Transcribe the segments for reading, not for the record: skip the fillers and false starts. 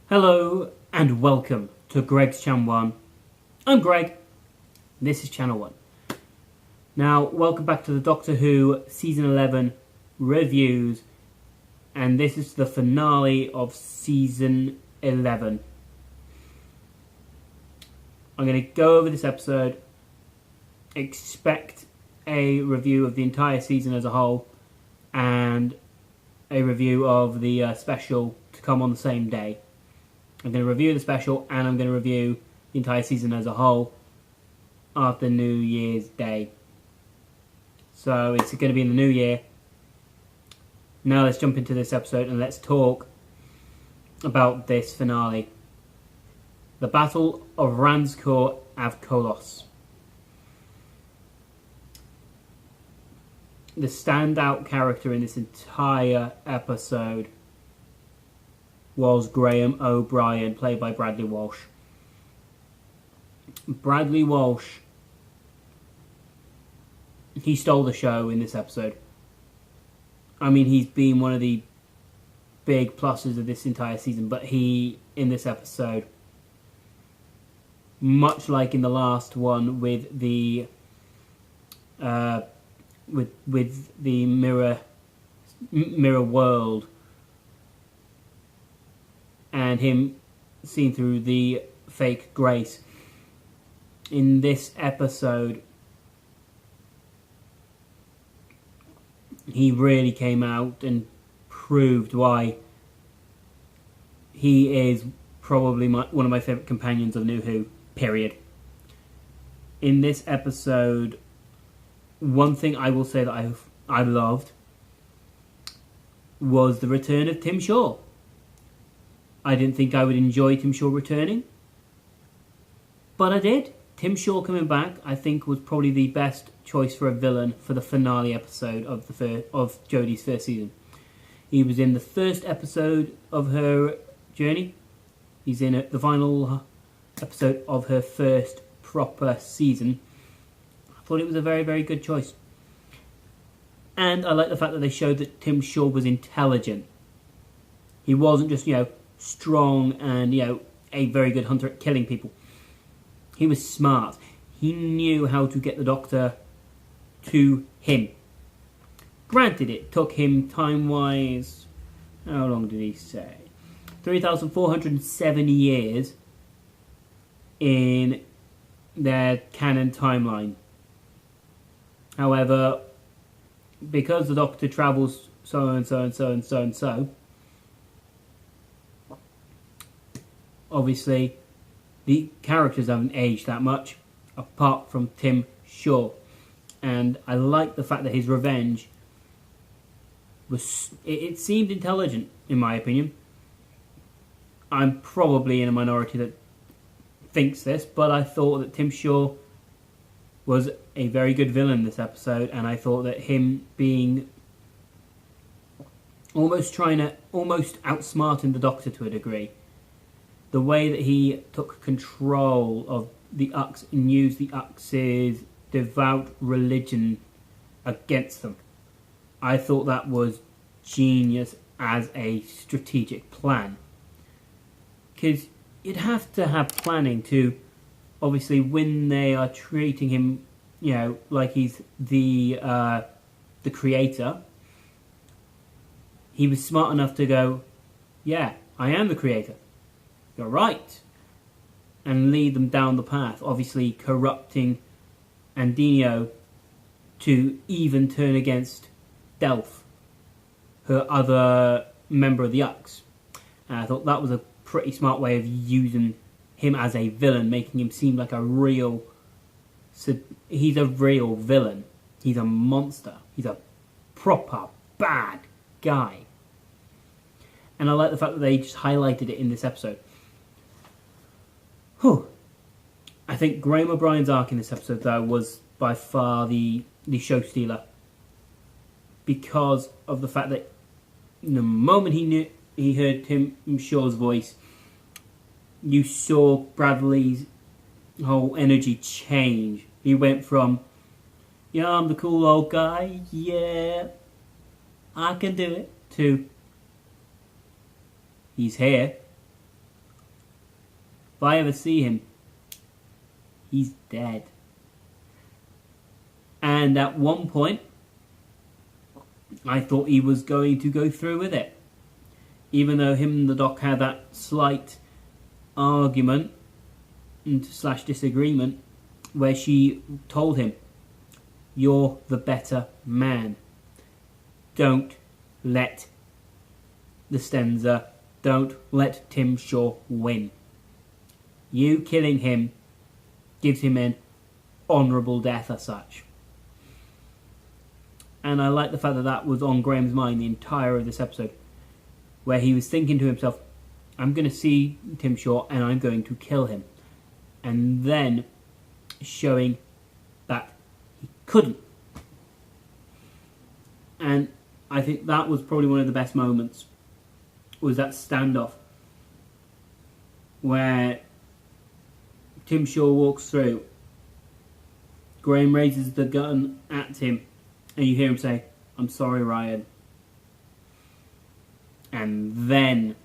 Hello and welcome to Greg's Channel 1. I'm Greg, this is Channel 1. Now, welcome back to the Doctor Who Season 11 reviews, and this is the finale of Season 11. I'm going to go over this episode, expect a review of the entire season as a whole, and a review of the special to come on the same day. I'm going to review the special and I'm going to review the entire season as a whole after New Year's Day. So it's going to be in the new year. Now let's jump into this episode and let's talk about this finale. The Battle of Ranskoor of Kolos. The standout character in this entire episode was Graham O'Brien, played by Bradley Walsh. Bradley Walsh, he stole the show in this episode. I mean, he's been one of the big pluses of this entire season, but he, in this episode, much like in the last one with the with the mirror world, and him seen through the fake Grace. In this episode, he really came out and proved why he is probably one of my favourite companions of New Who, period. In this episode, one thing I will say that I loved was the return of Tim Shaw. I didn't think I would enjoy Tim Shaw returning, but I did. Tim Shaw coming back, I think, was probably the best choice for a villain for the finale episode of Jodie's first season. He was in the first episode of her journey. He's in the final episode of her first proper season. I thought it was a very, very good choice. And I like the fact that they showed that Tim Shaw was intelligent. He wasn't just, strong and, a very good hunter at killing people. He was smart. He knew how to get the Doctor to him. Granted, it took him time-wise, how long did he say? 3,470 years in their canon timeline. However, because the Doctor travels so and so and so and so and so, obviously the characters haven't aged that much, apart from Tim Shaw. And I like the fact that his revenge was... It seemed intelligent, in my opinion. I'm probably in a minority that thinks this, but I thought that Tim Shaw was a very good villain this episode, and I thought that him being almost outsmarting the Doctor to a degree, the way that he took control of the Ux and used the Ux's devout religion against them, I thought that was genius as a strategic plan. Because you'd have to have planning to, obviously, when they are treating him, like he's the creator, he was smart enough to go, yeah, I am the creator. You're right. And lead them down the path, obviously corrupting Andinio to even turn against Delph, her other member of the Ux. And I thought that was a pretty smart way of using him as a villain, making him seem like a real... He's a real villain. He's a monster. He's a proper bad guy. And I like the fact that they just highlighted it in this episode. I think Graham O'Brien's arc in this episode, though, was by far the show stealer, because of the fact that the moment he heard Tim Shaw's voice, you saw Bradley's whole energy change. He went from, yeah, I'm the cool old guy, yeah, I can do it, to, he's here, If I ever see him, he's dead. And at one point, I thought he was going to go through with it. Even though him and the doc had that slight argument / disagreement where she told him, "You're the better man. Don't let the Stenza, don't let Tim Shaw win. You killing him gives him an honourable death as such." And I like the fact that that was on Graham's mind the entire of this episode, where he was thinking to himself, I'm going to see Tim Shaw and I'm going to kill him. And then showing that he couldn't. And I think that was probably one of the best moments, was that standoff where Tim Shaw walks through, Graham raises the gun at him, and you hear him say, "I'm sorry, Ryan." And then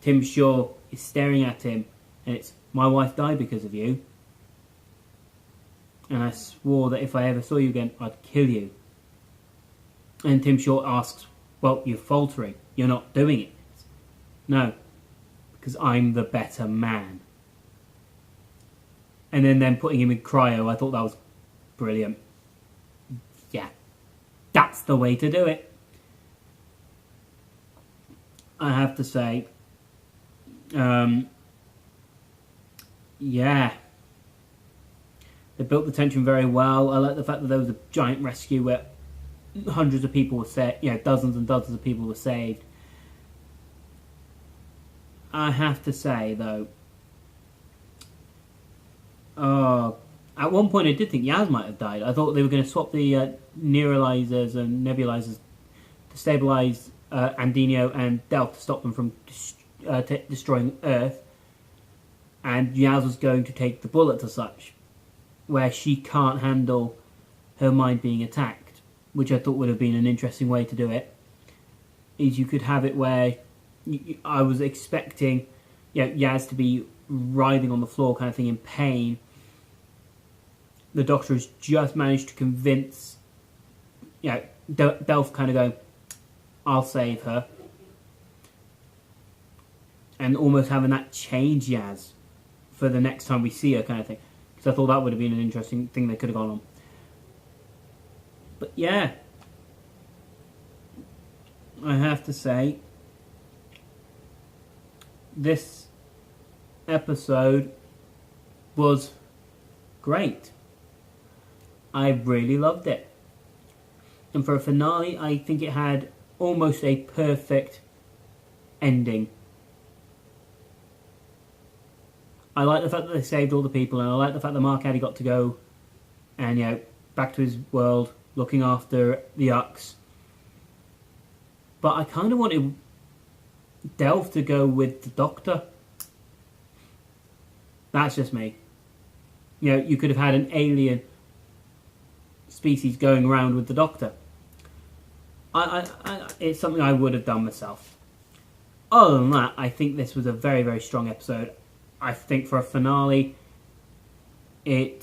Tim Shaw is staring at him, and it's, "My wife died because of you. And I swore that if I ever saw you again, I'd kill you." And Tim Shaw asks, "Well, you're faltering. You're not doing it." "No, because I'm the better man." And then putting him in cryo, I thought that was brilliant. Yeah, that's the way to do it. I have to say, yeah, they built the tension very well. I like the fact that there was a giant rescue where hundreds of people were saved, dozens and dozens of people were saved. I have to say, though, at one point I did think Yaz might have died. I thought they were going to swap the neuralizers and nebulizers to stabilise Andino and Delph to stop them from destroying Earth. And Yaz was going to take the bullet as such, where she can't handle her mind being attacked, which I thought would have been an interesting way to do it. Is you could have it where I was expecting Yaz to be writhing on the floor kind of thing in pain. The Doctor has just managed to convince Delph kind of go, "I'll save her," and almost having that change Yaz for the next time we see her kind of thing, because I thought that would have been an interesting thing they could have gone on. But yeah, I have to say, this episode was great. I really loved it. And for a finale, I think it had almost a perfect ending. I like the fact that they saved all the people, and I like the fact that Mark Addy got to go and, back to his world, looking after the Ux. But I kind of wanted Delph to go with the Doctor. That's just me. You could have had an alien species going around with the Doctor. It's something I would have done myself. Other than that, I think this was a very, very strong episode. I think for a finale, I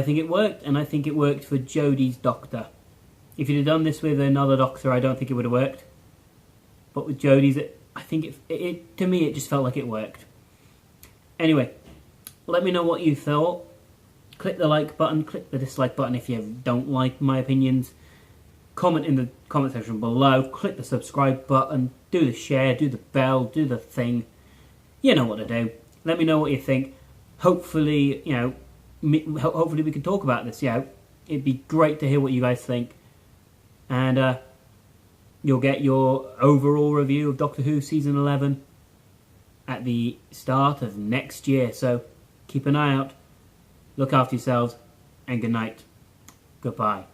think it worked, and I think it worked for Jodie's Doctor. If you'd have done this with another Doctor, I don't think it would have worked. But with Jodie's, I think it to me, it just felt like it worked. Anyway, let me know what you thought. Click the like button, click the dislike button if you don't like my opinions. Comment in the comment section below. Click the subscribe button. Do the share, do the bell, do the thing. You know what to do. Let me know what you think. Hopefully, hopefully we can talk about this. It'd be great to hear what you guys think. And you'll get your overall review of Doctor Who Season 11 at the start of next year. So keep an eye out. Look after yourselves, and good night. Goodbye.